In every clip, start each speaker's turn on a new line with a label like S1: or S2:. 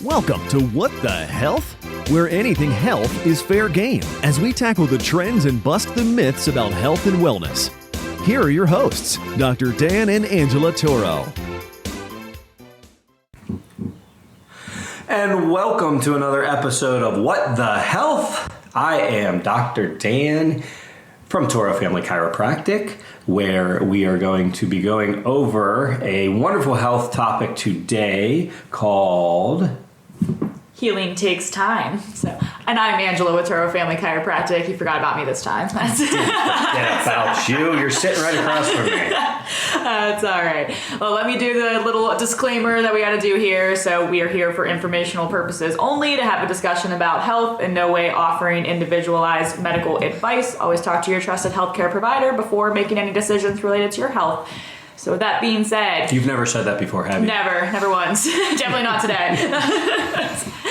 S1: Welcome to What the Health? Where anything health is fair game as we tackle the trends and bust the myths about health and wellness. Here are your hosts, Dr. Dan and Angela Toro.
S2: And welcome to another episode of What the Health? I am Dr. Dan from Toro Family Chiropractic, where we are going to be going over a wonderful health topic today called
S3: Healing takes time. And I'm Angela with Toro Family Chiropractic. You forgot about me this time.
S2: Yeah, about you. You're sitting right across from me.
S3: That's all right. Well, let me do the little disclaimer that we got to do here. So we are here for informational purposes only, to have a discussion about health, in no way offering individualized medical advice. Always talk to your trusted healthcare provider before making any decisions related to your health. So with that being said...
S2: You've never said that before, have you?
S3: Never once. Definitely not today.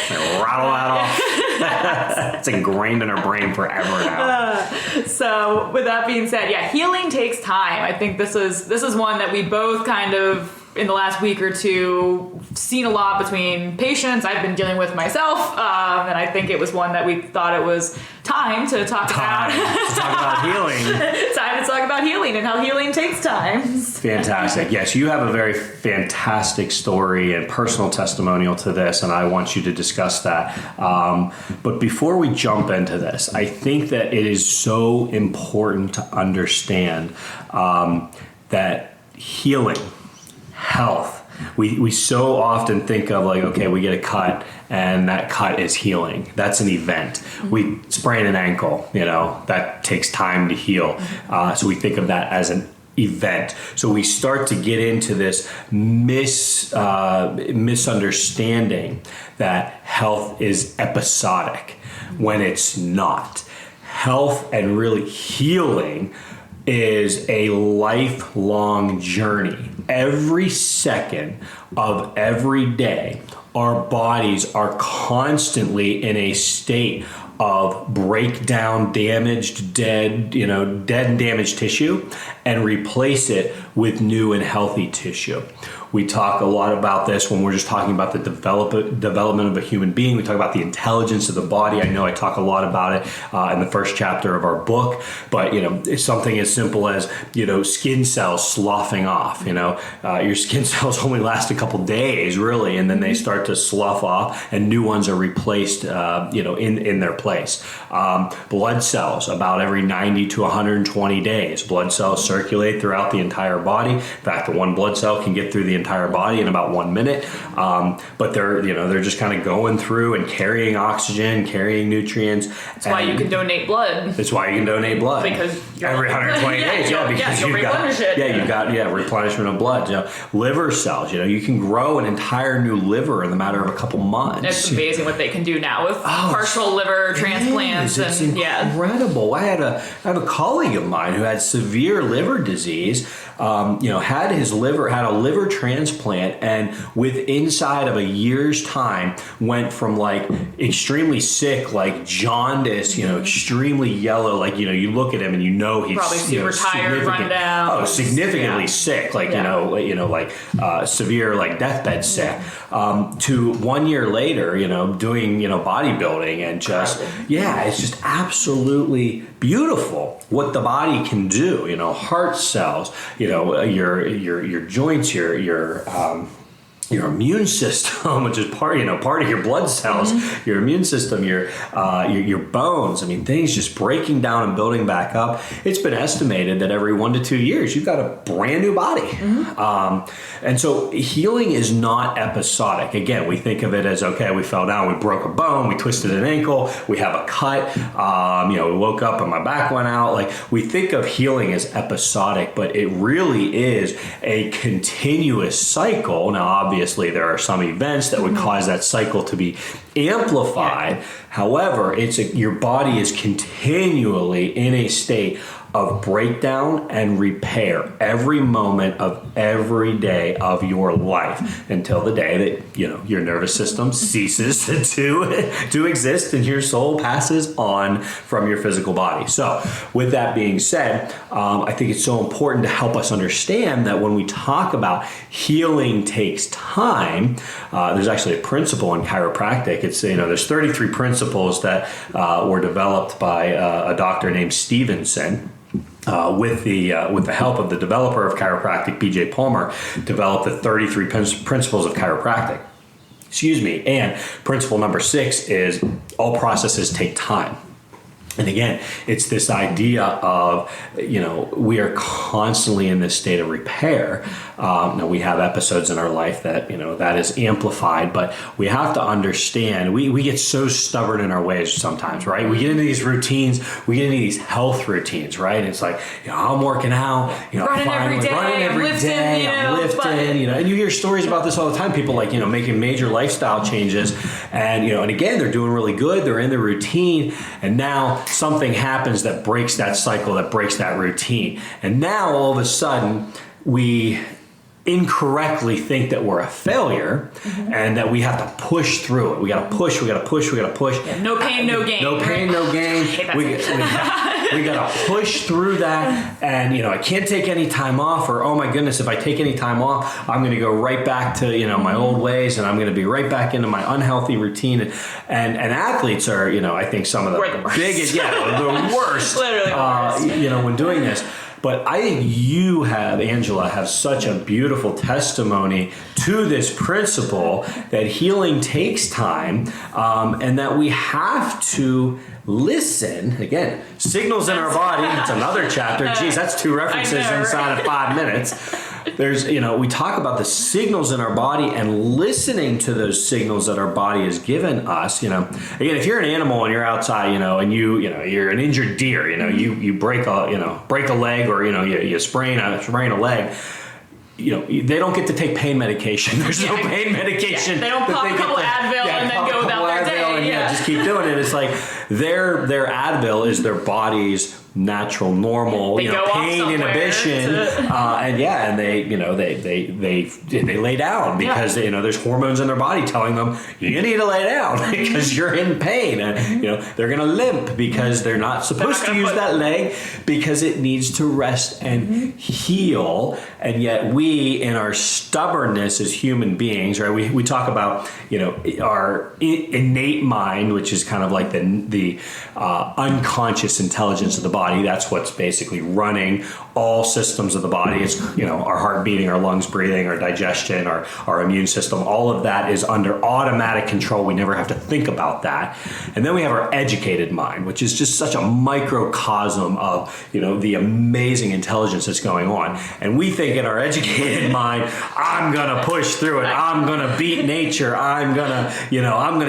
S2: Rattle that off. It's ingrained in our brain forever now.
S3: So with that being said, yeah, healing takes time. I think this is one that we both kind of, in the last week or two, seen a lot between patients I've been dealing with myself, and I think it was one that we thought it was time to talk about.
S2: Healing.
S3: Time to talk about healing and how healing takes time.
S2: Fantastic. Yes, you have a very fantastic story and personal testimonial to this, and I want you to discuss that. But before we jump into this, I think that it is so important to understand that healing, health, we so often think of like, okay, we get a cut and that cut is healing. That's an event. We sprain an ankle, that takes time to heal. So we think of that as an event. So we start to get into this misunderstanding that health is episodic when it's not. Health and really healing is a lifelong journey. Every second of every day, our bodies are constantly in a state of breakdown, damaged, dead and damaged tissue, and replace it with new and healthy tissue. We talk a lot about this when we're just talking about the development of a human being. We talk about the intelligence of the body. I know I talk a lot about it in the first chapter of our book, but it's something as simple as skin cells sloughing off. Your skin cells only last a couple days, really, and then they start to slough off, and new ones are replaced, in their place. Blood cells, about every 90 to 120 days, blood cells circulate throughout the entire body. In fact, one blood cell can get through the entire body in about 1 minute, but they're just kind of going through and carrying oxygen, carrying nutrients.
S3: That's why you can donate blood.
S2: That's why you can donate blood
S3: because
S2: every 120 days. Because you've got replenishment of blood. Liver cells. You can grow an entire new liver in the matter of a couple months.
S3: It's amazing what they can do now with partial liver transplants.
S2: It's incredible. I had a colleague of mine who had severe liver disease. Had a liver transplant, and inside of a year's time went from like extremely sick, like jaundice, extremely yellow, like you look at him and he's
S3: probably super tired, run down.
S2: Significantly sick, like severe, like deathbed sick. To 1 year later, doing bodybuilding and just it's just absolutely beautiful what the body can do. Heart cells, your joints, your immune system, which is part of your blood cells, your immune system, your bones. Things just breaking down and building back up. It's been estimated that every 1 to 2 years, you've got a brand new body. And so healing is not episodic. Again, we think of it as, okay, we fell down, we broke a bone, we twisted an ankle, we have a cut, we woke up and my back went out. Like, we think of healing as episodic, but it really is a continuous cycle. Now, obviously, there are some events that would cause that cycle to be amplified. However, your body is continually in a state of breakdown and repair every moment of every day of your life until the day that, your nervous system ceases to exist and your soul passes on from your physical body. So with that being said, I think it's so important to help us understand that when we talk about healing takes time, there's actually a principle in chiropractic. It's, there's 33 principles that were developed by a doctor named Stevenson. With the help of the developer of chiropractic, B.J. Palmer, developed the 33 principles of chiropractic. And principle number 6 is all processes take time. And again, it's this idea of, we are constantly in this state of repair. Now we have episodes in our life that, that is amplified, but we have to understand, we get so stubborn in our ways sometimes, right? We get into these routines, we get into these health routines, right? And it's like, I'm working out,
S3: running every day,
S2: I'm lifting, and you hear stories about this all the time. People making major lifestyle changes and again, they're doing really good. They're in the routine and now something happens that breaks that cycle, that breaks that routine. And now all of a sudden we incorrectly think that we're a failure and that we have to push through it. We got to push.
S3: Yeah, no pain, no gain.
S2: No pain, no gain. We got to push through that. And, I can't take any time off, or, oh my goodness, if I take any time off, I'm going to go right back to, my old ways and I'm going to be right back into my unhealthy routine. And athletes are, I think some of the biggest, the worst,
S3: literally the worst.
S2: When doing this. But I think you Angela, have such a beautiful testimony to this principle that healing takes time, and that we have to listen. Again, signals in our body. It's another chapter. Geez, that's 2 references inside of 5 minutes. There's, we talk about the signals in our body and listening to those signals that our body has given us. Again, if you're an animal and you're outside, and you're an injured deer, you break a leg, or you sprain a leg. They don't get to take pain medication. There's no pain medication.
S3: They don't pop a couple Advil and then go about their day.
S2: And just keep doing it. It's like their Advil is their body's natural, normal, pain inhibition, and they lay down because there's hormones in their body telling them you need to lay down because you're in pain, and they're gonna limp because they're not supposed to use that leg because it needs to rest and heal. And yet we, in our stubbornness as human beings, right? We talk about our innate mind, which is kind of like the unconscious intelligence of the body. That's what's basically running all systems of the body. It's our heart beating, our lungs breathing, our digestion, our immune system. All of that is under automatic control. We never have to think about that. And then we have our educated mind, which is just such a microcosm of the amazing intelligence that's going on. And we think in our educated mind, I'm gonna push through it. I'm gonna beat nature. I'm gonna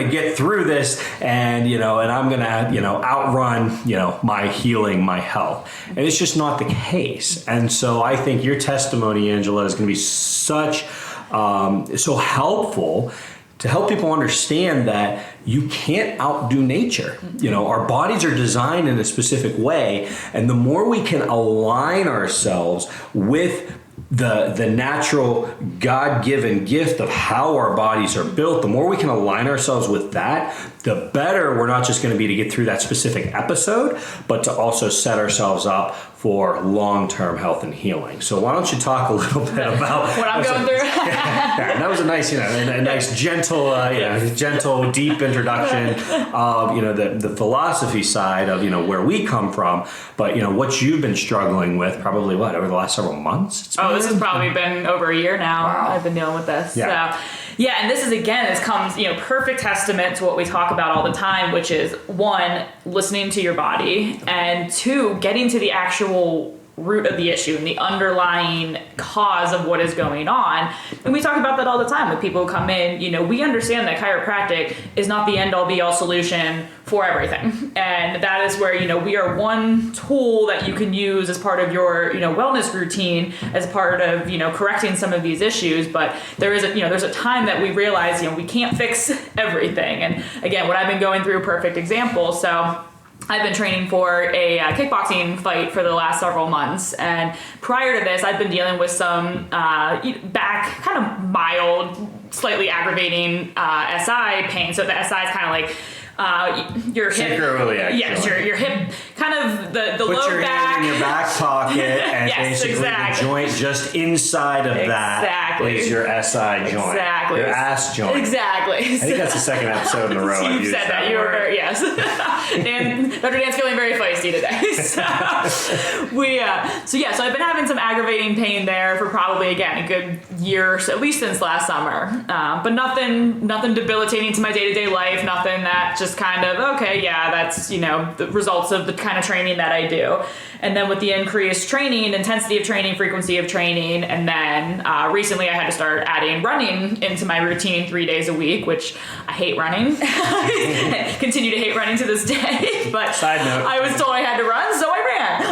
S2: get through this, and I'm gonna outrun my healing, my health. And it's just not the case. And so I think your testimony, Angela, is going to be such so helpful to help people understand that you can't outdo nature. Our bodies are designed in a specific way, and the more we can align ourselves with the natural God-given gift of how our bodies are built, the more we can align ourselves with that, the better we're not just going to be to get through that specific episode, but to also set ourselves up for long-term health and healing. So why don't you talk a little bit about
S3: what I'm going through?
S2: Yeah, that was a nice, a nice gentle, deep introduction of the philosophy side of where we come from, but what you've been struggling with probably over the last several months.
S3: This has probably been over a year now. Wow. I've been dealing with this.
S2: Yeah.
S3: So, and this comes perfect testament to what we talk about all the time, which is 1, listening to your body, and 2, getting to the actual root of the issue and the underlying cause of what is going on. And we talk about that all the time with people who come in. We understand that chiropractic is not the end-all be-all solution for everything. And that is where, we are one tool that you can use as part of your, wellness routine, as part of, correcting some of these issues. But there is there's a time that we realize, we can't fix everything. And again, what I've been going through, perfect example. So I've been training for a kickboxing fight for the last several months, and prior to this, I've been dealing with some back, kind of mild, slightly aggravating SI pain. So the SI is kind of like your hip. Yes, your hip, kind of the
S2: Put
S3: low
S2: your
S3: back.
S2: hand in your back pocket, and
S3: Yes,
S2: basically
S3: exactly.
S2: the joint just inside of that is your SI joint.
S3: Exactly.
S2: Your ass joint.
S3: Exactly.
S2: I think that's the second episode in a row I've
S3: You've
S2: used
S3: said that. You were very, yes. Dan, Dr. Dan's feeling very feisty today. So I've been having some aggravating pain there for probably, again, a good year or so, at least since last summer. But nothing debilitating to my day-to-day life, nothing that just kind of, okay, yeah, that's, the results of the kind of training that I do. And then with the increased training, intensity of training, frequency of training, and then recently I had to start adding running into my routine 3 days a week, which I hate running. Continue to hate running to this day. But
S2: side note,
S3: I was told I had to run, so I ran.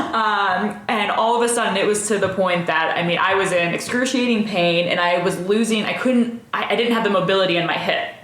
S3: And all of a sudden it was to the point that, I was in excruciating pain, and I was losing, I didn't have the mobility in my hip,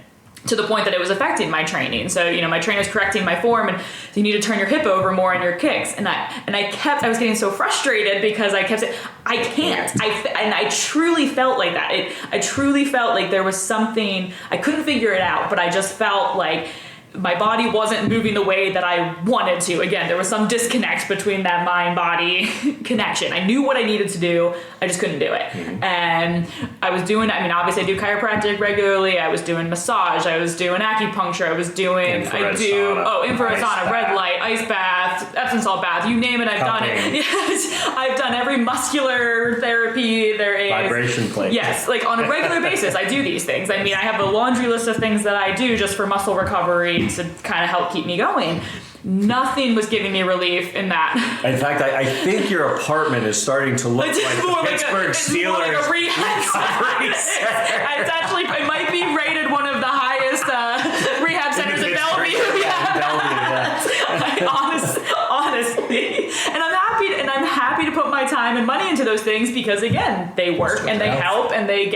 S3: to the point that it was affecting my training. So, my trainer's correcting my form, and you need to turn your hip over more in your kicks. And I was getting so frustrated because I kept saying, I can't. And I truly felt like that. I truly felt like there was something, I couldn't figure it out, but I just felt like my body wasn't moving the way that I wanted to. Again, there was some disconnect between that mind-body connection. I knew what I needed to do, I just couldn't do it. Mm-hmm. And I was doing, obviously I do chiropractic regularly, I was doing massage, I was doing acupuncture, infrared sauna, red light, ice bath, Epsom salt bath, you name it, I've done it. Yes, I've done every muscular therapy there is.
S2: Vibration plate.
S3: Yes, like on a regular basis, I do these things. I have a laundry list of things that I do just for muscle recovery to kind of help keep me going. Nothing was giving me relief in that. In
S2: fact, I think your apartment is starting to look like the Pittsburgh Steelers.
S3: More like a rehab center. It's actually, it might be rated one of the highest rehab centers in Bellevue. Honestly. And I'm happy to put my time and money into those things because, again, they work and they help and they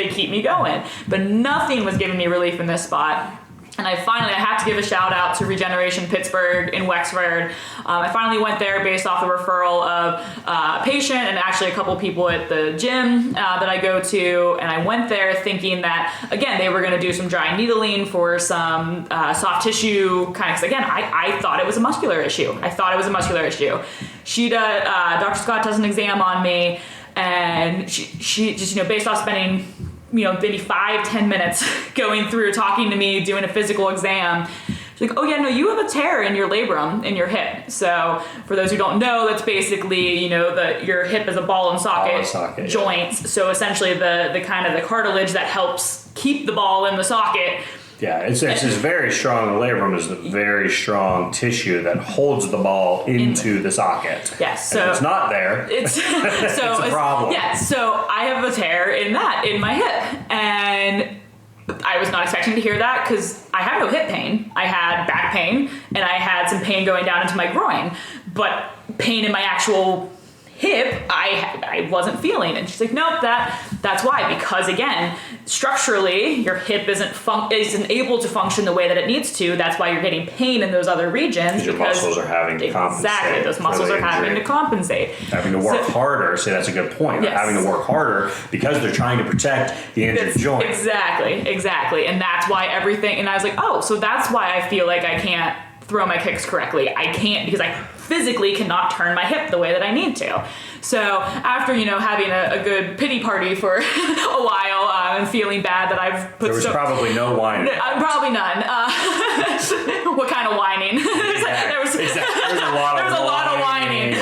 S3: keep me going. But nothing was giving me relief in this spot. And I have to give a shout out to Regeneration Pittsburgh in Wexford. I finally went there based off the referral of a patient and actually a couple people at the gym that I go to. And I went there thinking that, again, they were going to do some dry needling for some soft tissue kind of, because again, I thought it was a muscular issue. Dr. Scott does an exam on me, and she just, based off spending maybe 5-10 minutes going through, talking to me, doing a physical exam. She's like, oh yeah, no, you have a tear in your labrum in your hip. So for those who don't know, that's basically, your hip is a ball and socket joints. Yeah. So essentially the kind of the cartilage that helps keep the ball in the socket.
S2: Yeah, it's very strong. The labrum is the very strong tissue that holds the ball into the socket.
S3: Yes,
S2: so if it's not there. It's a problem.
S3: Yeah, so I have a tear in my hip, and I was not expecting to hear that because I have no hip pain. I had back pain, and I had some pain going down into my groin, but pain in my actual hip, I wasn't feeling. And she's like, nope, that's why. Because again, structurally, your hip isn't able to function the way that it needs to. That's why you're getting pain in those other regions.
S2: Your muscles are having to compensate.
S3: Exactly, those muscles are having to compensate.
S2: Having to work harder. See, that's a good point. Yes. Having to work harder because they're trying to protect the injured joint.
S3: Exactly. And that's why everything, and I was like, oh, so that's why I feel like I can't throw my kicks correctly. I can't because I physically cannot turn my hip the way that I need to. So after, having a good pity party for a while and feeling bad that I've put...
S2: There was probably no whining.
S3: Probably none. What kind of whining? There was a lot of whining.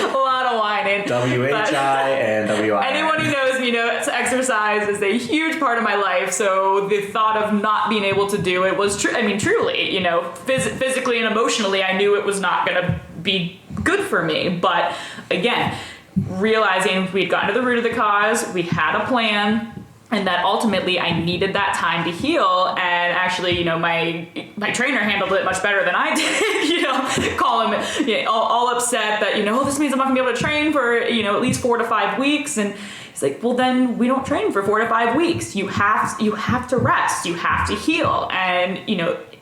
S2: WHI and WI.
S3: Anyone who knows me knows exercise is a huge part of my life. So the thought of not being able to do it was truly, physically and emotionally, I knew it was not going to be good for me. But again, realizing we'd gotten to the root of the cause, we had a plan, and that ultimately I needed that time to heal. And actually, my trainer handled it much better than I did. Call him all upset that, this means I'm not gonna be able to train for, at least 4 to 5 weeks. And he's like, well, then we don't train for 4 to 5 weeks. You have to rest. You have to heal. And,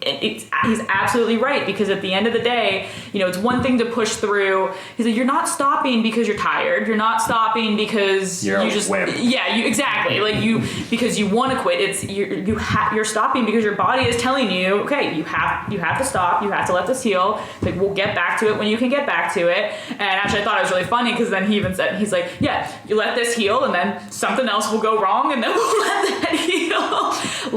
S3: he's absolutely right, because at the end of the day, it's one thing to push through. He's like, you're not stopping because you're tired. You're not stopping because
S2: you're
S3: you just
S2: whip.
S3: Exactly. Like because you want to quit. It's you're stopping because your body is telling you, okay, you have to stop. You have to let this heal. Like, we'll get back to it when you can get back to it. And actually, I thought it was really funny, because then he even said, he's like, yeah, you let this heal, and then something else will go wrong, and then we'll let that heal.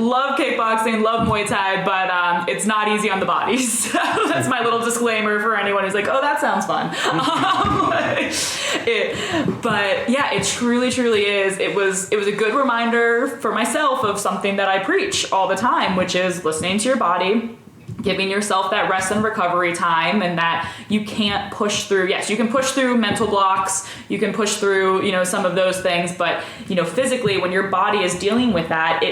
S3: Love kickboxing, love Muay Thai, but it's not easy on the body. So that's my little disclaimer for anyone who's like, oh, that sounds fun. But yeah, it truly is. It was a good reminder for myself of something that I preach all the time, which is listening to your body, giving yourself that rest and recovery time, and that you can't push through. Yes, you can push through mental blocks, you can push through, some of those things, but, physically, when your body is dealing with that,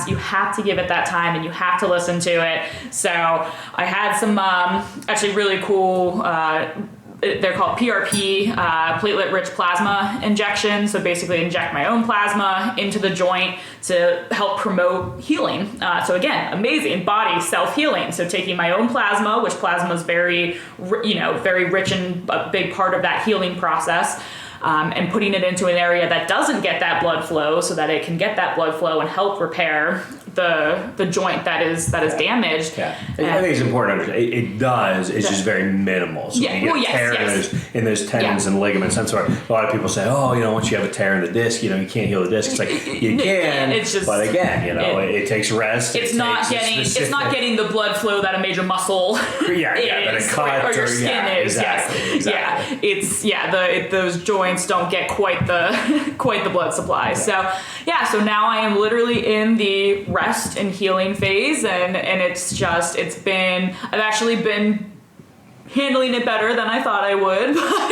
S3: you have to give it that time, and you have to listen to it. So I had some, actually really cool, they're called PRP, platelet-rich plasma injections. So basically inject my own plasma into the joint to help promote healing. So again, amazing body self-healing. So taking my own plasma, which plasma is very rich and a big part of that healing process, and putting it into an area that doesn't get that blood flow, so that it can get that blood flow and help repair the joint that is damaged.
S2: Yeah, I think it's important to understand. It does. It's just very minimal. So when you get tears in those tendons and ligaments, that's why a lot of people say, once you have a tear in the disc, you can't heal the disc. It's like you can, but again, it takes rest.
S3: It's not getting the blood flow that a major muscle
S2: that a cut
S3: or your skin is.
S2: Exactly.
S3: Those joints don't get quite the blood supply. Yeah. So now I am literally in the rest and healing phase, and I've actually been handling it better than I thought I would, but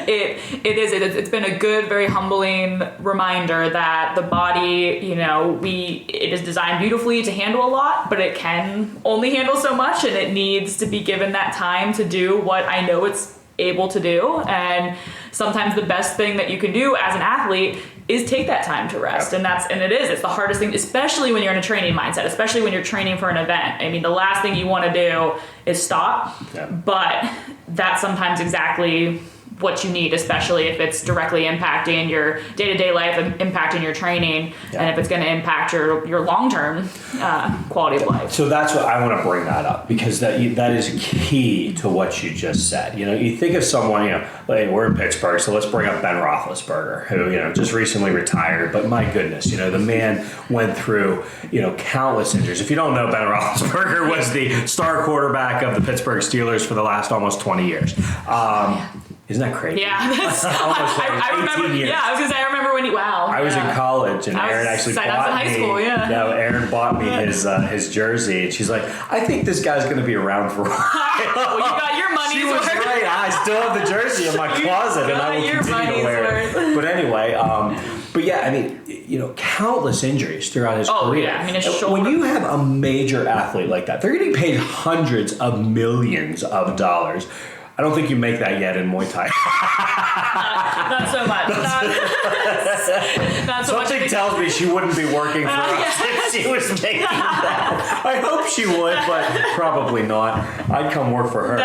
S3: it's been a good, very humbling reminder that the body, it is designed beautifully to handle a lot, but it can only handle so much, and it needs to be given that time to do what I know it's able to do. And sometimes the best thing that you can do as an athlete is take that time to rest. And it's the hardest thing, especially when you're in a training mindset, especially when you're training for an event. I mean, the last thing you want to do is stop, but that's sometimes exactly what you need, especially if it's directly impacting your day-to-day life and impacting your training, and if it's going to impact your long-term quality of life.
S2: So that's what I want to bring that up, because that is key to what you just said. You think of someone, like we're in Pittsburgh, so let's bring up Ben Roethlisberger, who just recently retired, but my goodness, the man went through countless injuries. If you don't know, Ben Roethlisberger was the star quarterback of the Pittsburgh Steelers for the last almost 20 years. Isn't that crazy?
S3: Yeah, that's I remember.
S2: Years.
S3: Yeah, I was gonna say I remember when
S2: I was in college, and Erin actually bought me. I was in high school. Yeah. No, Erin bought me his jersey, and she's like, "I think this guy's gonna be around for a while."
S3: Well, you got your money's worth.
S2: She was right. I still have the jersey in my closet, and I will continue to wear it. But anyway, countless injuries throughout his career.
S3: Yeah, I mean, his shoulder.
S2: When you have a major athlete like that, they're getting paid hundreds of millions of dollars. I don't think you make that yet in Muay Thai.
S3: Not so much. Not so
S2: Something
S3: much.
S2: tells me she wouldn't be working for us if she was making that. I hope she would, but probably not. I'd come work for her.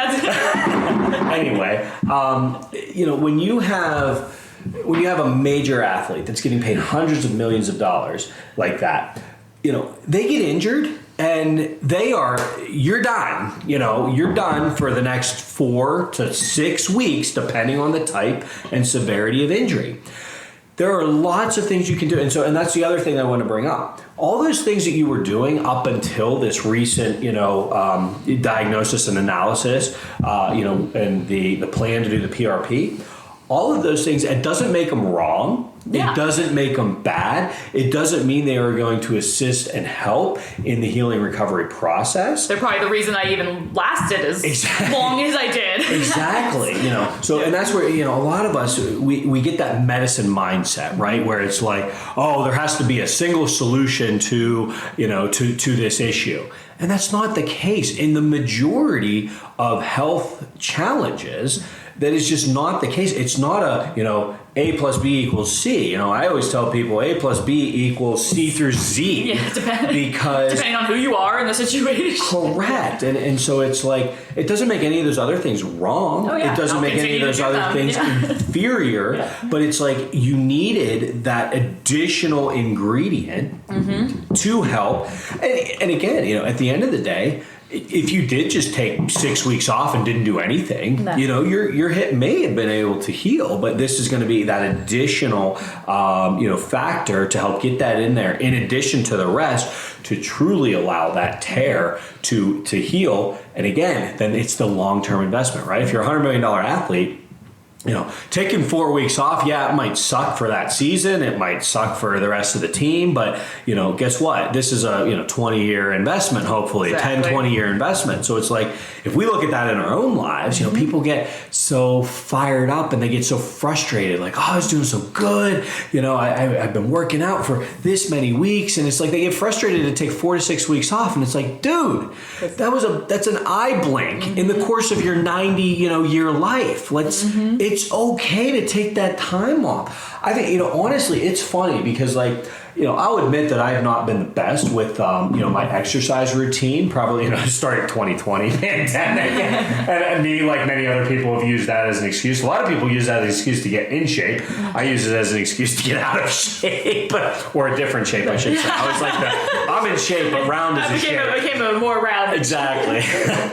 S2: Anyway, when you have a major athlete that's getting paid hundreds of millions of dollars like that, they get injured. And you're done. You're done for the next 4 to 6 weeks, depending on the type and severity of injury. There are lots of things you can do. And that's the other thing I want to bring up. All those things that you were doing up until this recent, diagnosis and analysis, and the plan to do the PRP, all of those things, it doesn't make them wrong.
S3: Yeah.
S2: It doesn't make them bad. It doesn't mean they are going to assist and help in the healing recovery process.
S3: They're probably the reason I even lasted as long as I did.
S2: Exactly. And that's where, a lot of us, we get that medicine mindset, right? Where it's like, there has to be a single solution to this issue. And that's not the case. In the majority of health challenges, that is just not the case. It's not a, A plus B equals C. I always tell people A plus B equals C through Z.
S3: Yeah,
S2: because
S3: depending on who you are in the situation.
S2: Correct. And so it's like, it doesn't make any of those other things wrong.
S3: Oh, yeah.
S2: It doesn't make any of those other things inferior. But it's like you needed that additional ingredient to help. And again, at the end of the day, if you did just take 6 weeks off and didn't do anything, your hip may have been able to heal, but this is going to be that additional, factor to help get that in there, in addition to the rest, to truly allow that tear to heal. And again, then it's the long-term investment, right? If you're a $100 million athlete, taking 4 weeks off, it might suck for that season. It might suck for the rest of the team. But, guess what? This is a, 20-year investment, hopefully,
S3: exactly.
S2: 10, 20-year investment. So it's like, if we look at that in our own lives, people get so fired up and they get so frustrated. Like, I was doing so good. I've been working out for this many weeks. And it's like they get frustrated to take 4 to 6 weeks off. And it's like, dude, that's an eye blink in the course of your 90, year life. It's okay to take that time off. I think, honestly, it's funny because I'll admit that I have not been the best with, my exercise routine, probably, starting 2020 pandemic. and me, like many other people, have used that as an excuse. A lot of people use that as an excuse to get in shape. I use it as an excuse to get out of shape, or a different shape, I should say. I was like, I'm in shape, but round is a shape.
S3: I became a more round.
S2: Exactly.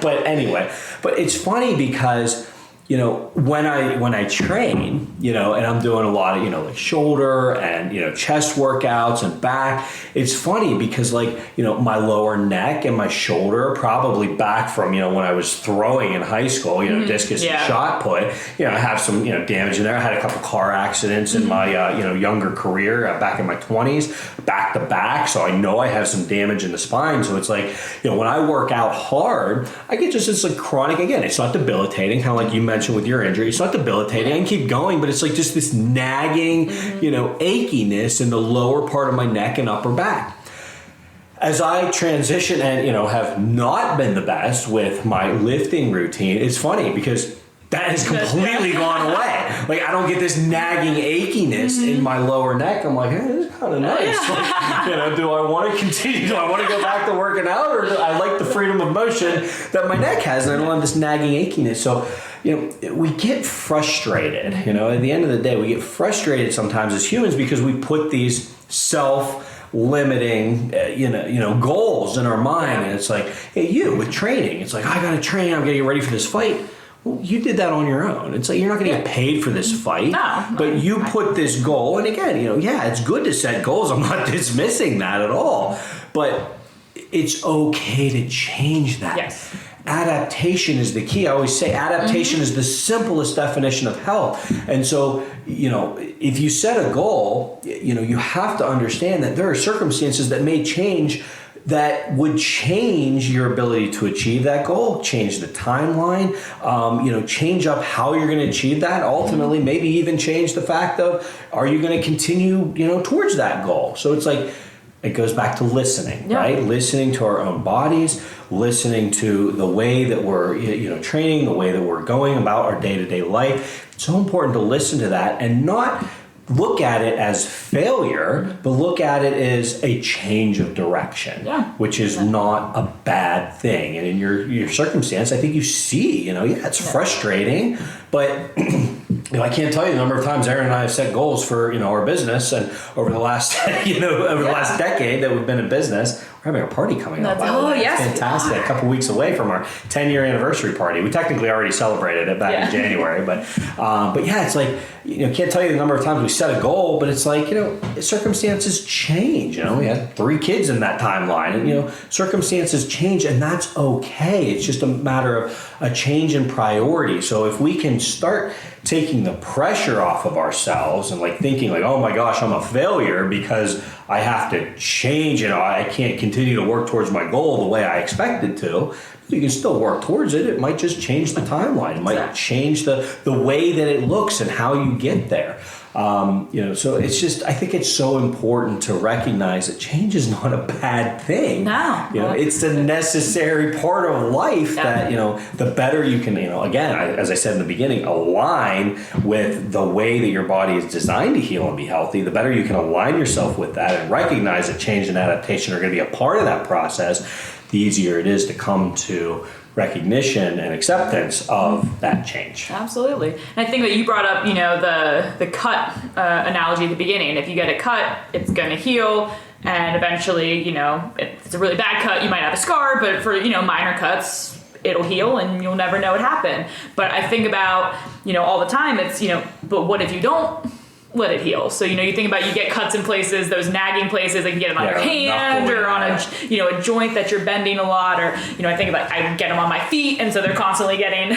S2: But anyway, it's funny because when I train, and I'm doing a lot of, like shoulder and, chest workouts and back, it's funny because my lower neck and my shoulder are probably back from, when I was throwing in high school, discus and shot put, I have some, damage in there. I had a couple car accidents in my, younger career back in my 20s, back to back. So I know I have some damage in the spine. So it's like, when I work out hard, I get just this chronic, again, it's not debilitating, kind of like you mentioned with your injury. It's not debilitating. I can keep going, but it's like just this nagging, achiness in the lower part of my neck and upper back. As I transition and, have not been the best with my lifting routine, it's funny because that has completely gone away. Like, I don't get this nagging achiness in my lower neck. I'm like, hey, this is kind of nice. Like, do I want to continue? Do I want to go back to working out? Or do I like the freedom of motion that my neck has, and I don't have this nagging achiness? So, we get frustrated. At the end of the day, we get frustrated sometimes as humans because we put these self-limiting, goals in our mind. And it's like, hey, with training, it's like, I got to train. I'm going to get ready for this fight. Well, you did that on your own. It's like you're not going to get paid for this fight, but you put this goal. And again, it's good to set goals. I'm not dismissing that at all, but it's okay to change that.
S3: Yes.
S2: Adaptation is the key. I always say adaptation is the simplest definition of health. And so, if you set a goal, you have to understand that there are circumstances that may change that would change your ability to achieve that goal, change the timeline, change up how you're going to achieve that. Ultimately, maybe even change the fact of, are you going to continue, towards that goal? So it's like, it goes back to listening, right? Listening to our own bodies, listening to the way that we're, training, the way that we're going about our day-to-day life. It's so important to listen to that and not look at it as failure, but look at it as a change of direction, which is not a bad thing. And in your circumstance, I think you see, it's frustrating, but I can't tell you the number of times Aaron and I have set goals for, our business, and over the last, the last decade that we've been in business, we're having a party coming up. It's fantastic. A couple weeks away from our 10-year anniversary party. We technically already celebrated it back in January, but it's like, can't tell you the number of times we set a goal, but it's like, circumstances change. We had 3 kids in that timeline, and circumstances change, and that's okay. It's just a matter of a change in priority. So if we can start taking the pressure off of ourselves and thinking oh my gosh, I'm a failure because I have to change, I can't continue to work towards my goal the way I expected to. You can still work towards it. It might just change the timeline. It might change the way that it looks and how you get there. So it's just, I think it's so important to recognize that change is not a bad thing.
S3: No.
S2: It's a necessary part of life that, the better you can, again, as I said in the beginning, align with the way that your body is designed to heal and be healthy, the better you can align yourself with that and recognize that change and adaptation are going to be a part of that process, the easier it is to come to recognition and acceptance of that change.
S3: Absolutely. And I think that you brought up, the cut analogy at the beginning. If you get a cut, it's going to heal. And eventually, if it's a really bad cut, you might have a scar. But for, minor cuts, it'll heal and you'll never know it happened. But I think about, all the time, it's, but what if you don't let it heal? So, you think about, you get cuts in places, those nagging places, like you get them on your hand or on a joint that you're bending a lot, or, I think about, I get them on my feet, and so they're constantly getting,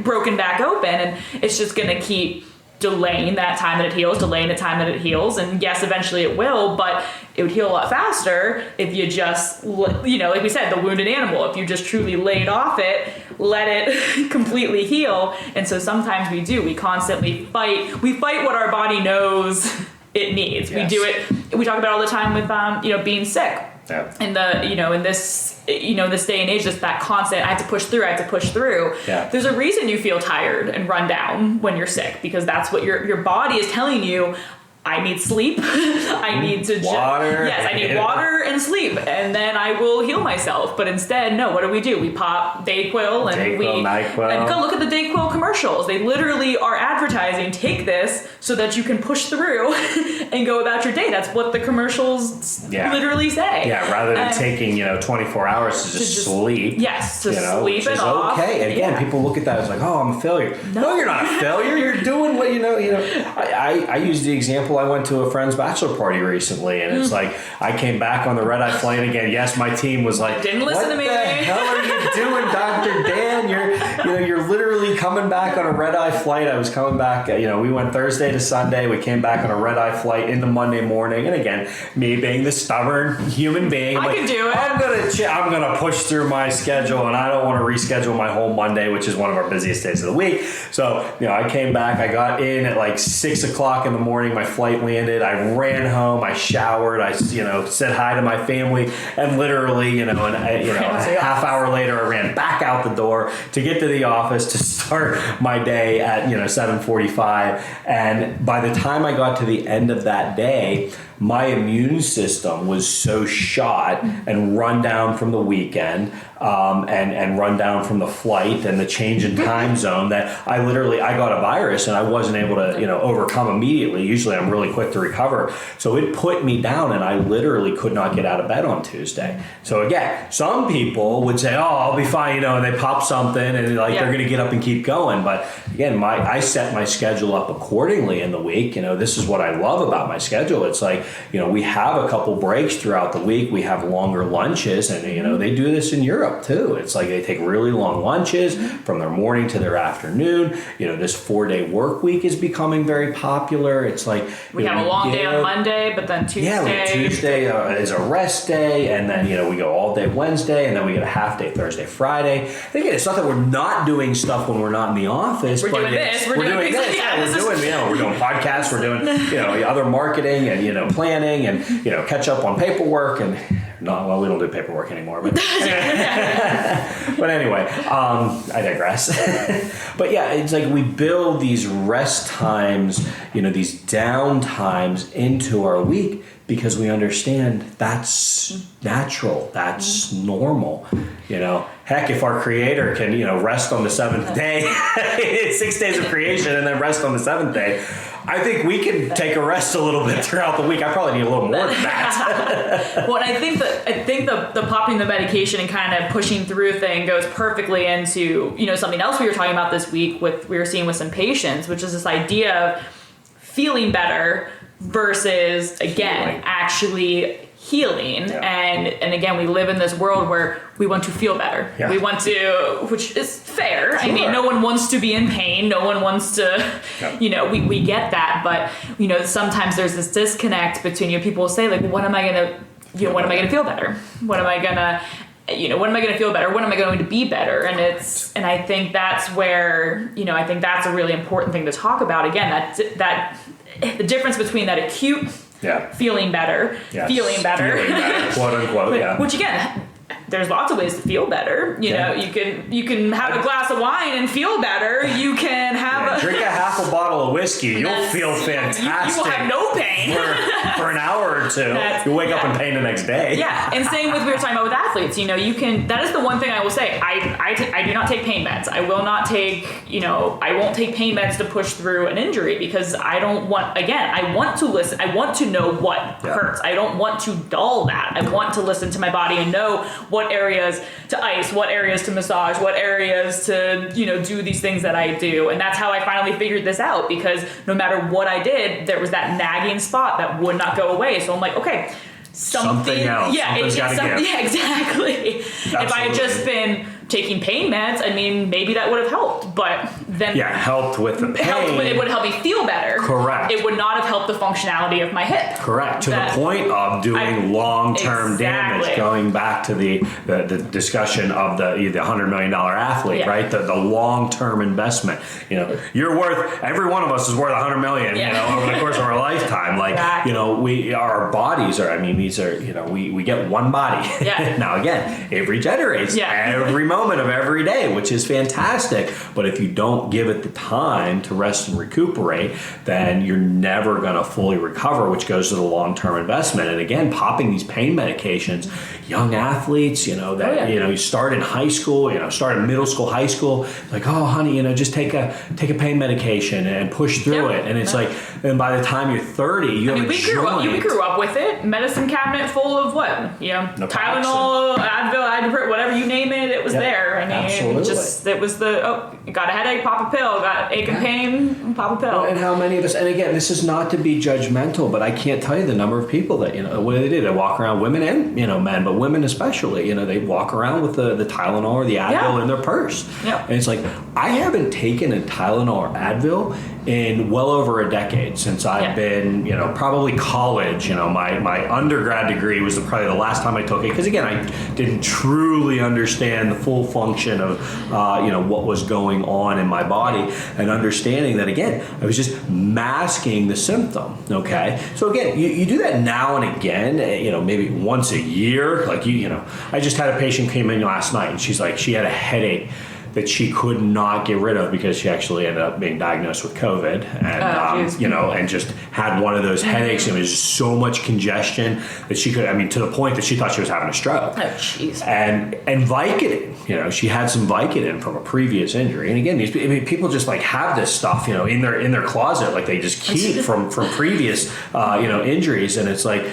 S3: broken back open, and it's just going to keep delaying that time that it heals, and yes, eventually it will, but it would heal a lot faster if you just, like we said, the wounded animal, if you just truly laid off it, let it completely heal. And so sometimes we constantly fight what our body knows it needs.
S2: Yes.
S3: We do it, we talk about all the time with, being sick.
S2: Yeah.
S3: And in this day and age, just that constant, I have to push through.
S2: Yeah.
S3: There's a reason you feel tired and run down when you're sick, because that's what your body is telling you. I need sleep. I need to
S2: water.
S3: Yes, I need water and sleep, and then I will heal myself. But instead, no. What do? We pop Dayquil and NyQuil. And go look at the Dayquil commercials. They literally are advertising, take this so that you can push through and go about your day. That's what the commercials literally say.
S2: Yeah, rather than taking 24 hours to just sleep.
S3: Yes, to sleep it
S2: off. Okay, and again, people look at that as like, oh, I'm a failure. No, you're not a failure. You're doing what you know. I use the example. I went to a friend's bachelor party recently, and it's like I came back on the red-eye flight again. Yes, my team was like,
S3: didn't listen to me.
S2: What the hell are you doing, Dr. Dan? You're literally coming back on a red-eye flight. I was coming back. We went Thursday to Sunday. We came back on a red-eye flight into Monday morning. And again, me being the stubborn human being,
S3: I can do it.
S2: I'm gonna push through my schedule, and I don't want to reschedule my whole Monday, which is one of our busiest days of the week. So I came back. I got in at like 6:00 in the morning. My flight landed. I ran home. I showered. I said hi to my family, and literally a half hour later I ran back out the door to get to the office to start my day at 7:45. And by the time I got to the end of that day, my immune system was so shot and run down from the weekend and run down from the flight and the change in time zone that I got a virus and I wasn't able to overcome immediately. Usually I'm really quick to recover. So it put me down and I literally could not get out of bed on Tuesday. So again, some people would say, oh, I'll be fine, and they pop something and they're going to get up and keep going. But again, I set my schedule up accordingly in the week. This is what I love about my schedule. It's like, we have a couple breaks throughout the week. We have longer lunches, and they do this in Europe too. It's like they take really long lunches from their morning to their afternoon. This 4-day work week is becoming very popular. It's like
S3: we have a long day on Monday, but then
S2: Tuesday is a rest day, and then we go all day Wednesday, and then we get a half day Thursday, Friday. And again, it's not that we're not doing stuff when we're not in the office.
S3: We're doing this. We're doing this.
S2: We're doing podcasts. We're doing other marketing and planning and catch up on paperwork and. We don't do paperwork anymore, but but anyway, I digress. But yeah, it's like we build these rest times, these down times into our week because we understand that's natural, that's normal. Heck, if our creator can, rest on the seventh day, 6 days of creation and then rest on the seventh day, I think we can take a rest a little bit throughout the week. I probably need a little more than that.
S3: Well, I think the popping the medication and kind of pushing through thing goes perfectly into, something else we were talking about this week we were seeing with some patients, which is this idea of feeling better versus, again, actually healing. Yeah. And again, we live in this world where we want to feel better. Yeah. We want to, which is fair. Sure. I mean, no one wants to be in pain. No one wants to, we get that. But, sometimes there's this disconnect between, people will say like, when am I going to, when am I going to feel better? When am I going to, when am I going to feel better? When am I going to be better? And I think that's where, I think that's a really important thing to talk about. Again, that the difference between that acute feeling better, feeling better,
S2: quote unquote,
S3: which again, there's lots of ways to feel better. You know, you can have a glass of wine and feel better. You can have
S2: drink a half a bottle of whiskey. You'll feel fantastic.
S3: You will have no pain
S2: for an hour or two. You'll wake up in pain the next day.
S3: Yeah, and same with we were talking about with athletes. You know, you can. That is the one thing I will say. I do not take pain meds. I will not take. You know, I won't take pain meds to push through an injury because I don't want. Again, I want to listen. I want to know what hurts. I don't want to dull that. I want to listen to my body and know what areas to ice, what areas to massage, what areas to, you know, do these things that I do. And that's how I finally figured this out, because no matter what I did, there was that nagging spot that would not go away. So I'm like, okay, something else. Yeah, yeah, exactly. Absolutely. If I had just been taking pain meds, I mean, maybe that would have helped, but then
S2: helped with the pain.
S3: It would help me feel better.
S2: Correct.
S3: It would not have helped the functionality of my hip.
S2: Correct. To the point of doing long-term damage. Going back to the discussion of the $100 million athlete, right? The long-term investment. You know, you're worth. Every one of us is worth $100 million. You know, over the course of our lifetime. Like, you know, our bodies are. I mean, these are. You know, we get one body. Yeah. Now again, it regenerates every moment of every day, which is fantastic. But if you don't give it the time to rest and recuperate, then you're never going to fully recover, which goes to the long-term investment. And again, popping these pain medications, young athletes, you know, that you know, you start in high school, you know, start in middle school, high school, like, oh honey, you know, just take a pain medication and push through it. And it's like, and by the time you're 30, you have
S3: we grew up with it. Medicine cabinet full of what? You know, Tylenol, Advil, ibuprofen, whatever you name it, it was there. I mean, it was got a headache, pop a pill, got ache and pain, pop a pill.
S2: And how many of us, and again, this is not to be judgmental, but I can't tell you the number of people that, you know, what do? They walk around, women and, you know, men, but women especially, you know, they walk around with the Tylenol or the Advil in their purse. Yeah. And it's like, I haven't taken a Tylenol or Advil in well over a decade since I've been, you know, probably college. You know, my undergrad degree was probably the last time I took it, because again, I didn't truly understand the full function of, you know, what was going on in my body, and understanding that, again, I was just masking the symptom. Okay, so again, you do that now and again, you know, maybe once a year. Like you know, I just had a patient came in last night, and she's like, she had a headache that she could not get rid of because she actually ended up being diagnosed with COVID, and you know, and just had one of those headaches, and it was just so much congestion that she could, I mean, to the point that she thought she was having a stroke. Oh, jeez. And Vicodin, you know, she had some Vicodin from a previous injury, and again, these people just like have this stuff, you know, in their closet, like they just keep from previous, you know, injuries, and it's like,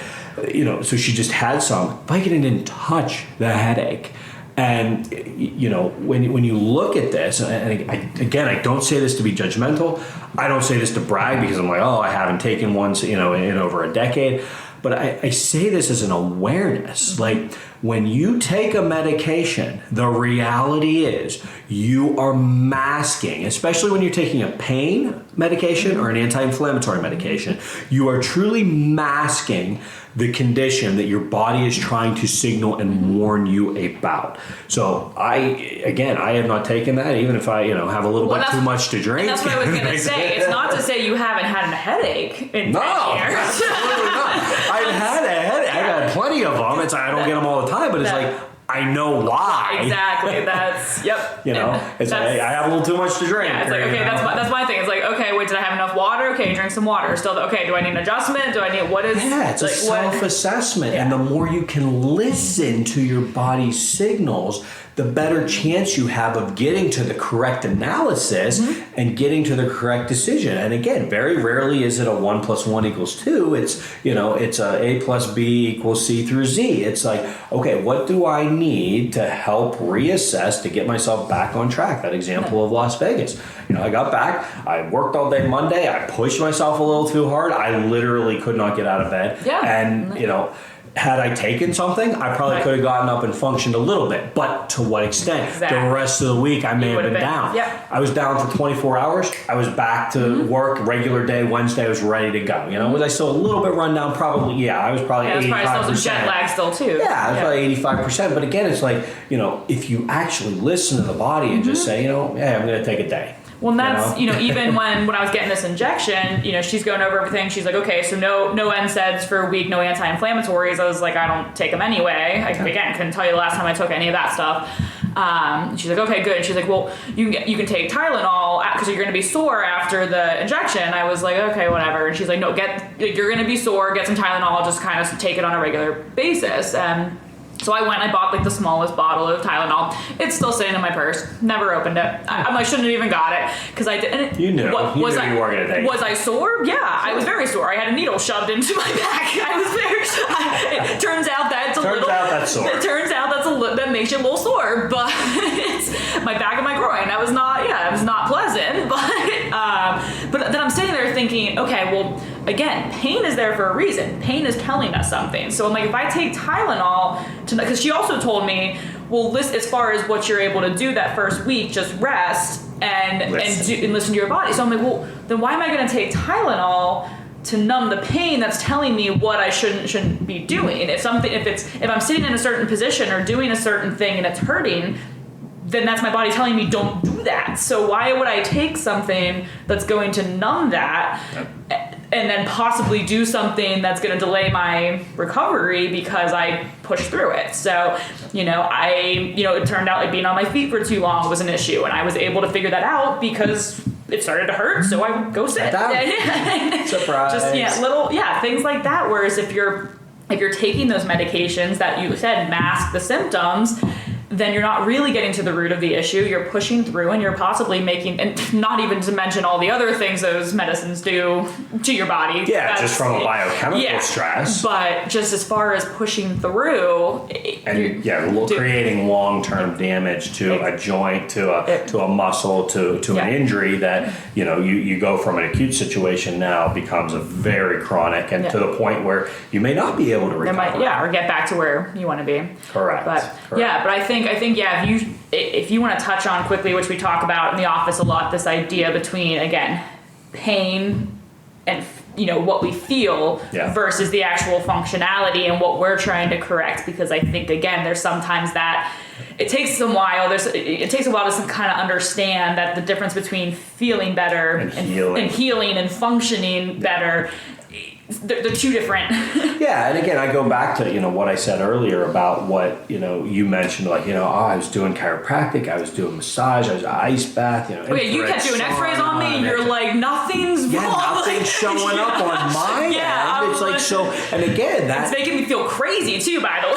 S2: you know, so she just had some. Vicodin didn't touch the headache. And, you know, when you look at this, and I don't say this to be judgmental. I don't say this to brag because I'm like, oh, I haven't taken one, you know, in over a decade. But I say this as an awareness. Like, when you take a medication, the reality is you are masking, especially when you're taking a pain medication or an anti-inflammatory medication, you are truly masking the condition that your body is trying to signal and warn you about. So I have not taken that, even if I, you know, have a little bit too much to drink.
S3: And that's what I was going to say. It's not to say you haven't had a headache in 10 years.
S2: Absolutely not. I've had a headache. I've had plenty of them. It's I don't get them all the time, but it's like, I know why.
S3: Exactly. That's
S2: you know, it's like, I have a little too much to drink.
S3: Yeah, it's like, okay, that's my thing. It's like, okay, wait, did I have enough water? Okay, drink some water. Still, okay, do I need an adjustment? Do I need
S2: it's like, a self-assessment, and the more you can listen to your body's signals, the better chance you have of getting to the correct analysis and getting to the correct decision. And again, very rarely is it a 1 + 1 = 2. It's, you know, it's a + B = C through Z. It's like, okay, what do I need to help reassess to get myself back on track? That example of Las Vegas. You know, I got back, I worked all day Monday, I pushed myself a little too hard. I literally could not get out of bed. Yeah. And, you know, had I taken something, I probably could have gotten up and functioned a little bit. But to what extent? Exactly. The rest of the week, I may have been down. Yep. I was down for 24 hours. I was back to work, regular day, Wednesday, I was ready to go. You know, was I still a little bit run down? Probably, I was probably 85%.
S3: There's probably still some jet lag still, too.
S2: Yeah, I was probably 85%. But again, it's like, you know, if you actually listen to the body and just say, you know, hey, I'm going to take a day.
S3: Well, and that's, even when I was getting this injection, she's going over everything. She's like, okay, so no NSAIDs for a week, no anti-inflammatories. I was like, I don't take them anyway. Again, couldn't tell you the last time I took any of that stuff. She's like, okay, good. She's like, well, you can take Tylenol because you're going to be sore after the injection. I was like, okay, whatever. And she's like, no, you're going to be sore. Get some Tylenol. Just kind of take it on a regular basis. So I went and I bought like the smallest bottle of Tylenol. It's still sitting in my purse. Never opened it. I shouldn't have even got it because I didn't.
S2: You knew. You were going to take it.
S3: Was I sore? Yeah, I was very sore. I had a needle shoved into my back. I was very. It turns out that's that's sore. It turns out that makes you a little sore, but it's my back and my groin. That was not. Yeah, it was not pleasant. But then I'm sitting there thinking, okay, well, again, pain is there for a reason. Pain is telling us something. So I'm like, if I take Tylenol, because she also told me, well, as far as what you're able to do that first week, just rest and listen to your body. So I'm like, well, then why am I going to take Tylenol to numb the pain that's telling me what I shouldn't be doing? If I'm sitting in a certain position or doing a certain thing and it's hurting, then that's my body telling me don't do that. So why would I take something that's going to numb that and then possibly do something that's going to delay my recovery because I pushed through it? So, it turned out like being on my feet for too long was an issue, and I was able to figure that out because it started to hurt, so I would go sit.
S2: Surprise.
S3: Just things like that. Whereas if you're taking those medications that you said mask the symptoms, then you're not really getting to the root of the issue. You're pushing through and you're possibly making, and not even to mention all the other things those medicines do to your body.
S2: Yeah, just from a biochemical stress.
S3: But just as far as pushing through.
S2: And creating long-term damage to a joint, to a muscle, to an injury that, you go from an acute situation now becomes a very chronic and to the point where you may not be able to recover.
S3: Or get back to where you want to be.
S2: Correct.
S3: But I think if you want to touch on quickly, which we talk about in the office a lot, this idea between, again, pain and what we feel versus the actual functionality and what we're trying to correct, because I think, again, there's sometimes that it takes a while to kind of understand that the difference between feeling better and healing and functioning better, they're two different.
S2: And again, I go back to what I said earlier about what you mentioned, like I was doing chiropractic, I was doing massage, I was ice bath,
S3: you kept doing X-rays on me, and you're like, nothing's wrong.
S2: Nothing's showing up on my end. It's like, so, and again, that's
S3: making me feel crazy too, by the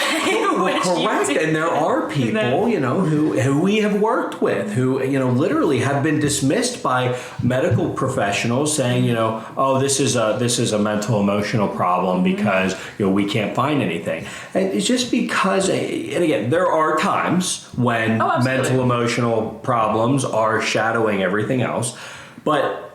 S3: way.
S2: Correct. And there are people who we have worked with who literally have been dismissed by medical professionals saying this is a mental emotional problem because we can't find anything. And it's just because, and again, there are times when mental emotional problems are shadowing everything else, but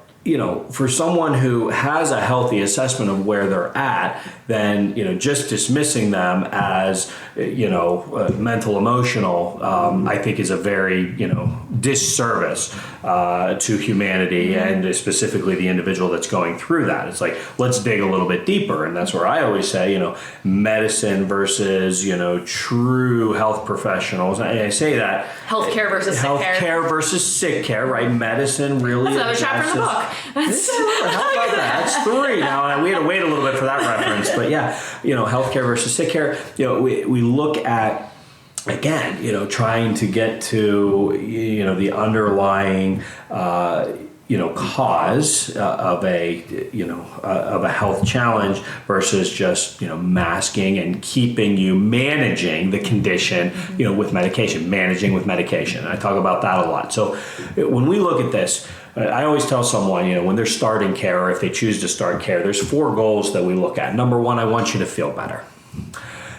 S2: for someone who has a healthy assessment of where they're at, then just dismissing them as mental emotional, I think is a very disservice to humanity and specifically the individual that's going through that. It's like, let's dig a little bit deeper, and that's where I always say medicine versus true health professionals. And I say that
S3: healthcare versus sick care.
S2: Healthcare versus sick care, right? Medicine really.
S3: That's another chapter in the book.
S2: How about that? That's 3 now. We had to wait a little bit for that reference, but healthcare versus sick care. We look at, again, trying to get to the underlying cause of a health challenge versus just masking and managing the condition with medication, managing with medication. And I talk about that a lot. So when we look at this, I always tell someone, when they're starting care or if they choose to start care, there's 4 goals that we look at. Number 1, I want you to feel better.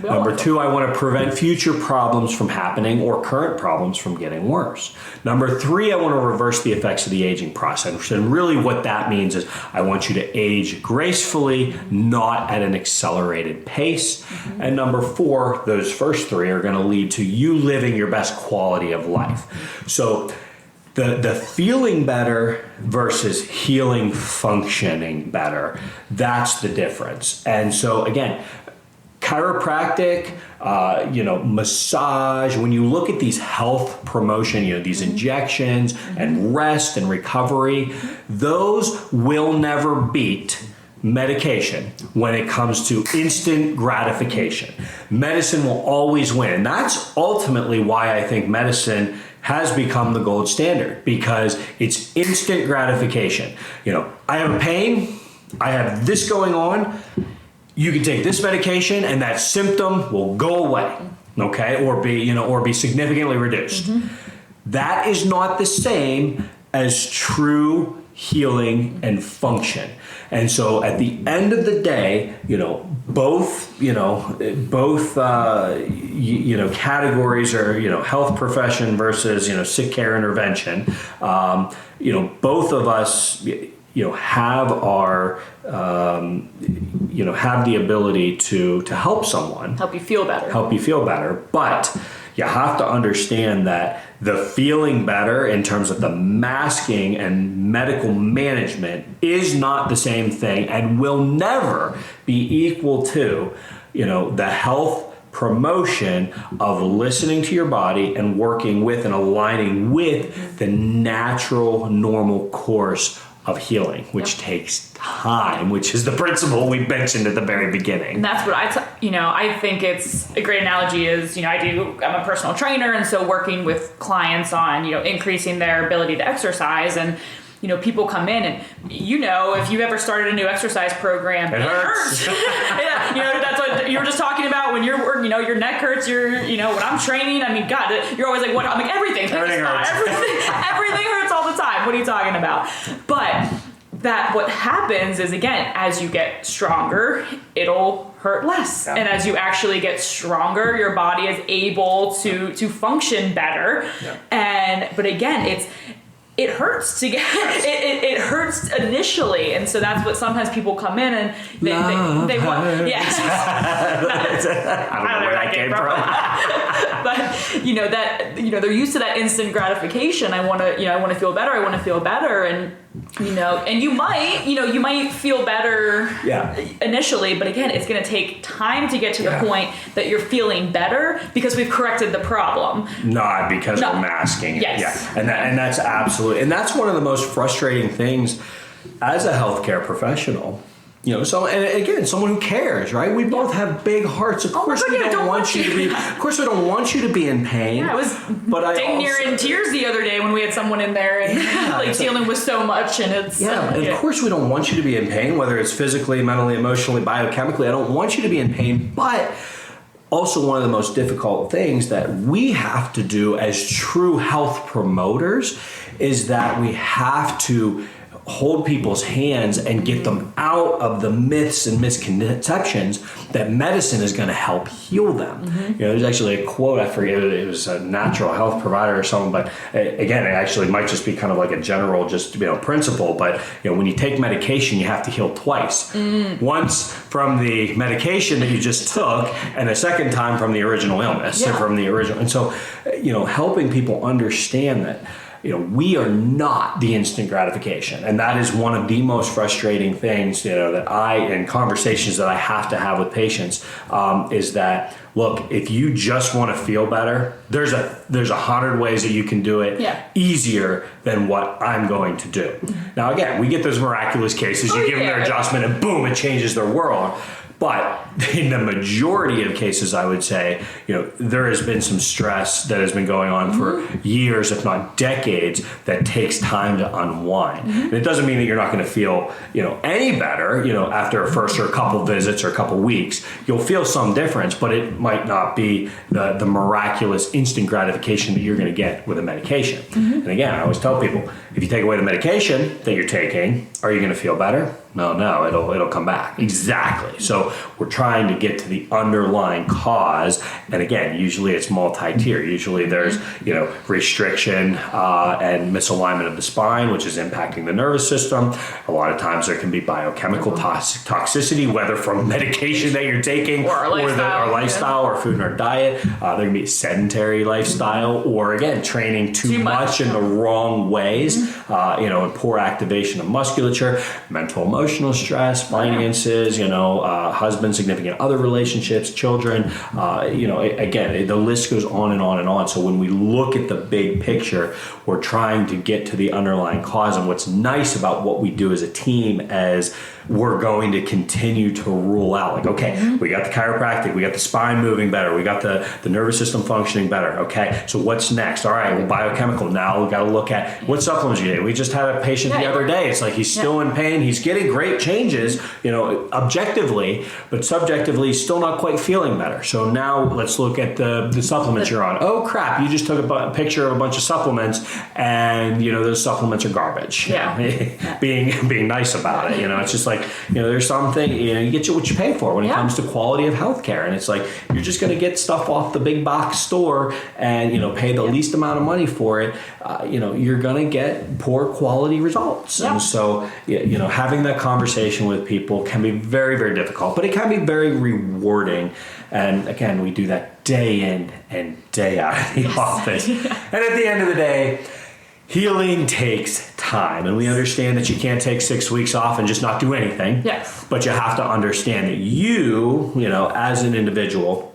S2: Number 2, I want to prevent future problems from happening or current problems from getting worse. Number 3, I want to reverse the effects of the aging process. And really what that means is I want you to age gracefully, not at an accelerated pace. Mm-hmm. And number 4, those first 3 are going to lead to you living your best quality of life. So the feeling better versus functioning better, that's the difference. And so again, chiropractic, massage, when you look at these health promotion, these injections and rest and recovery, those will never beat medication when it comes to instant gratification. Medicine will always win. And that's ultimately why I think medicine has become the gold standard, because it's instant gratification. I have a pain, I have this going on, you can take this medication and that symptom will go away, okay? Or be significantly reduced. That is not the same as true healing and function. And so at the end of the day, both categories are, health profession versus, sick care intervention. Both of us, have our, have the ability to help someone.
S3: Help you feel better.
S2: But you have to understand that the feeling better in terms of the masking and medical management is not the same thing and will never be equal to, the health promotion of listening to your body and working with and aligning with the natural, normal course of healing, which takes time, which is the principle we mentioned at the very beginning.
S3: And that's what I think it's a great analogy is, I'm a personal trainer, and so working with clients on, increasing their ability to exercise, and people come in and, if you ever started a new exercise program, it hurts. Yeah, that's what you were just talking about when you're, your neck hurts, when I'm training, God, you're always like, what? I'm like, everything hurts. Everything hurts all the time. What are you talking about? But what happens is, again, as you get stronger, it'll hurt less. Yeah. And as you actually get stronger, your body is able to function better. Yeah. But again, it hurts to get it hurts initially, and so that's what sometimes people come in and they want. Yes. I don't know where that came from. But they're used to that instant gratification. I want to feel better, and and you might feel better initially, but again, it's going to take time to get to the point that you're feeling better because we've corrected the problem.
S2: Not because we're masking it.
S3: Yes.
S2: Yeah. And that's absolutely, and that's one of the most frustrating things as a healthcare professional. So, and again, someone who cares, right? We both have big hearts. Of course, we don't want you to be. Of course, we don't want you to be in pain.
S3: Yeah, I was dang near in tears the other day when we had someone in there and dealing with so much, and it's
S2: and of course we don't want you to be in pain, whether it's physically, mentally, emotionally, biochemically. I don't want you to be in pain, but also one of the most difficult things that we have to do as true health promoters is that we have to hold people's hands and get them out of the myths and misconceptions that medicine is going to help heal them. There's actually a quote, I forget, it was a natural health provider or something, but again, it actually might just be kind of like a general principle, but when you take medication, you have to heal twice. Once from the medication that you just took, and a second time from the original illness, and so helping people understand that we are not the instant gratification. And that is one of the most frustrating things, that in conversations that I have to have with patients, is that, look, if you just want to feel better, there's 100 ways that you can do it easier than what I'm going to do. Now, again, we get those miraculous cases. You give them their adjustment and boom, it changes their world. But in the majority of cases, I would say, there has been some stress that has been going on for years, if not decades, that takes time to unwind. And it doesn't mean that you're not going to feel, any better, after a first or a couple visits or a couple weeks. You'll feel some difference, but it might not be the miraculous instant gratification that you're going to get with a medication. And again, I always tell people, if you take away the medication that you're taking, are you going to feel better? No, it'll come back. Exactly. So we're trying to get to the underlying cause, and again, usually it's multi-tier. Usually there's restriction and misalignment of the spine, which is impacting the nervous system. A lot of times there can be biochemical toxicity, whether from medication that you're taking or our lifestyle or food in our diet. There can be sedentary lifestyle, or again, training too much in the wrong ways. And poor activation of musculature, mental emotional emotional stress, finances, husband, significant other relationships, children, again, the list goes on and on and on. So when we look at the big picture, we're trying to get to the underlying cause. And what's nice about what we do as a team as we're going to continue to rule out, like, okay, we got the chiropractic, we got the spine moving better, we got the nervous system functioning better. Okay, so what's next? All right, well, biochemical. Now we got to look at what supplements you get. We just had a patient the other day. It's like he's still in pain. He's getting great changes, objectively, but subjectively still not quite feeling better. So now let's look at the supplements you're on. Oh crap, you just took a picture of a bunch of supplements, and those supplements are garbage. Being nice about it. It's just like, there's something, you get what you pay for when it comes to quality of healthcare. And it's like, you're just going to get stuff off the big box store and, pay the least amount of money for it. You're going to get poor quality results. And so, having that conversation with people can be very, very difficult, but it can be very rewarding. And again, we do that day in and day out of the office. And at the end of the day, healing takes time, and we understand that you can't take 6 weeks off and just not do anything.
S3: Yes.
S2: But you have to understand that you as an individual,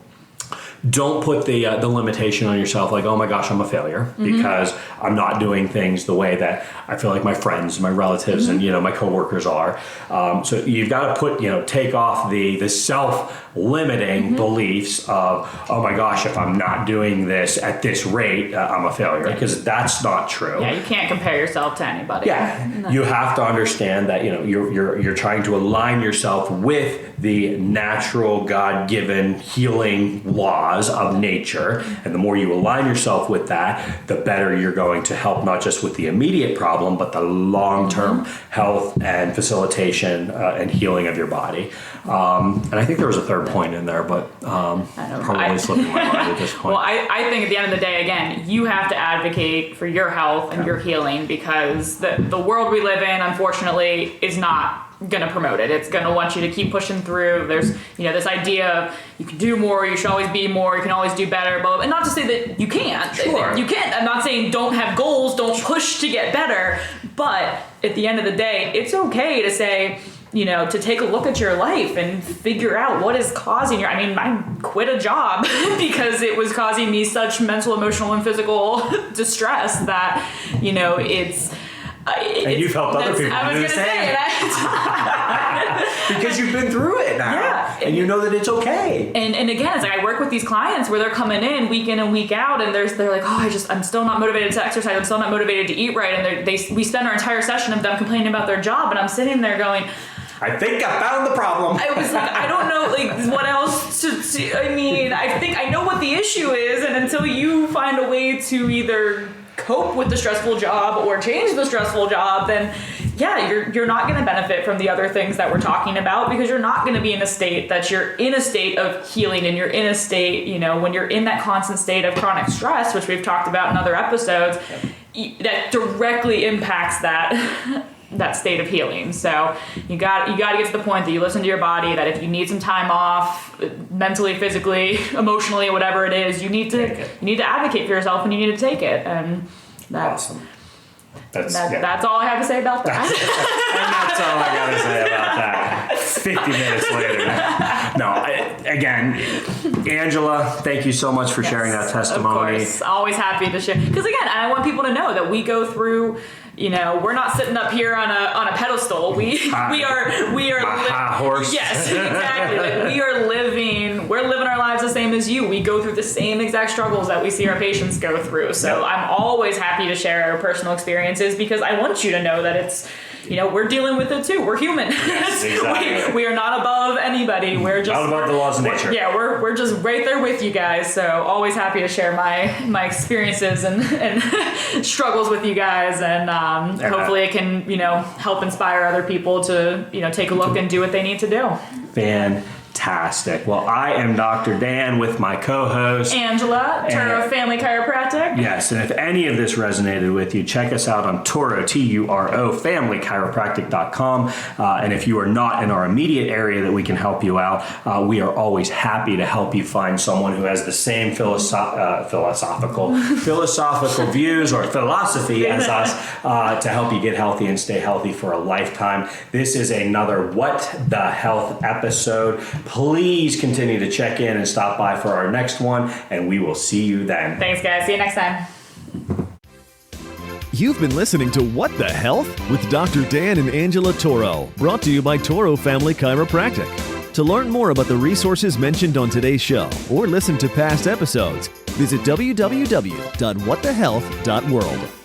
S2: don't put the limitation on yourself like, oh my gosh, I'm a failure because I'm not doing things the way that I feel like my friends, my relatives, and my coworkers are. So you've got to take off the self-limiting beliefs of, oh my gosh, if I'm not doing this at this rate, I'm a failure, because that's not true.
S3: Yeah, you can't compare yourself to anybody.
S2: Yeah, no. You have to understand that you're trying to align yourself with the natural, God-given healing laws of nature, and the more you align yourself with that, the better you're going to help, not just with the immediate problem, but the long-term health and facilitation and healing of your body. And I think there was a third point in there, but probably slipping my mind at this point.
S3: Well, I think at the end of the day, again, you have to advocate for your health and your healing, because the world we live in, unfortunately, is not going to promote it. It's going to want you to keep pushing through. There's this idea of you can do more, you should always be more, you can always do better, and not to say that you can't.
S2: Sure.
S3: You can't. I'm not saying don't have goals, don't push to get better, but at the end of the day, it's okay to say, to take a look at your life and figure out what is causing I quit a job because it was causing me such mental, emotional, and physical distress that,
S2: and you've helped other people.
S3: I was going to say
S2: because you've been through it now, and you know that it's okay.
S3: And again, it's like I work with these clients where they're coming in week in and week out, and they're like, I'm still not motivated to exercise. I'm still not motivated to eat right. And we spend our entire session of them complaining about their job, and I'm sitting there going,
S2: I think I found the problem.
S3: I was like, I don't know, what else to see. I think I know what the issue is, and until you find a way to either cope with the stressful job or change the stressful job, then you're not going to benefit from the other things that we're talking about, because you're not going to be in a state that you're in a state of healing, and you're in a state, when you're in that constant state of chronic stress, which we've talked about in other episodes, that directly impacts that state of healing. So you got to get to the point that you listen to your body, that if you need some time off, mentally, physically, emotionally, whatever it is, you need to advocate for yourself, and you need to take it. And that's
S2: awesome.
S3: That's all I have to say about that.
S2: And that's all I got to say about that. 50 minutes later. Again, Angela, thank you so much for sharing that testimony.
S3: Of course, always happy to share. Because again, I want people to know that we go through. We're not sitting up here on a pedestal. We are
S2: horse.
S3: Yes, exactly. We're living our lives the same as you. We go through the same exact struggles that we see our patients go through. So I'm always happy to share our personal experiences, because I want you to know that it's, we're dealing with it too. We're human.
S2: Yes, exactly.
S3: We are not above anybody. We're just
S2: not above the laws of nature.
S3: We're just right there with you guys. So always happy to share my experiences and struggles with you guys, and hopefully it can help inspire other people to take a look and do what they need to do.
S2: Fantastic. Fantastic. Well, I am Dr. Dan with my co-host
S3: Angela, Turo Family Chiropractic.
S2: Yes, and if any of this resonated with you, check us out on Turo, Turo, familychiropractic.com. And if you are not in our immediate area that we can help you out, we are always happy to help you find someone who has the same philosophical views or philosophy as us to help you get healthy and stay healthy for a lifetime. This is another What the Health episode. Please continue to check in and stop by for our next one, and we will see you then.
S3: Thanks, guys. See you next time.
S1: You've been listening to What the Health with Dr. Dan and Angela Toro, brought to you by Toro Family Chiropractic. To learn more about the resources mentioned on today's show or listen to past episodes, visit www.whatthehealth.world.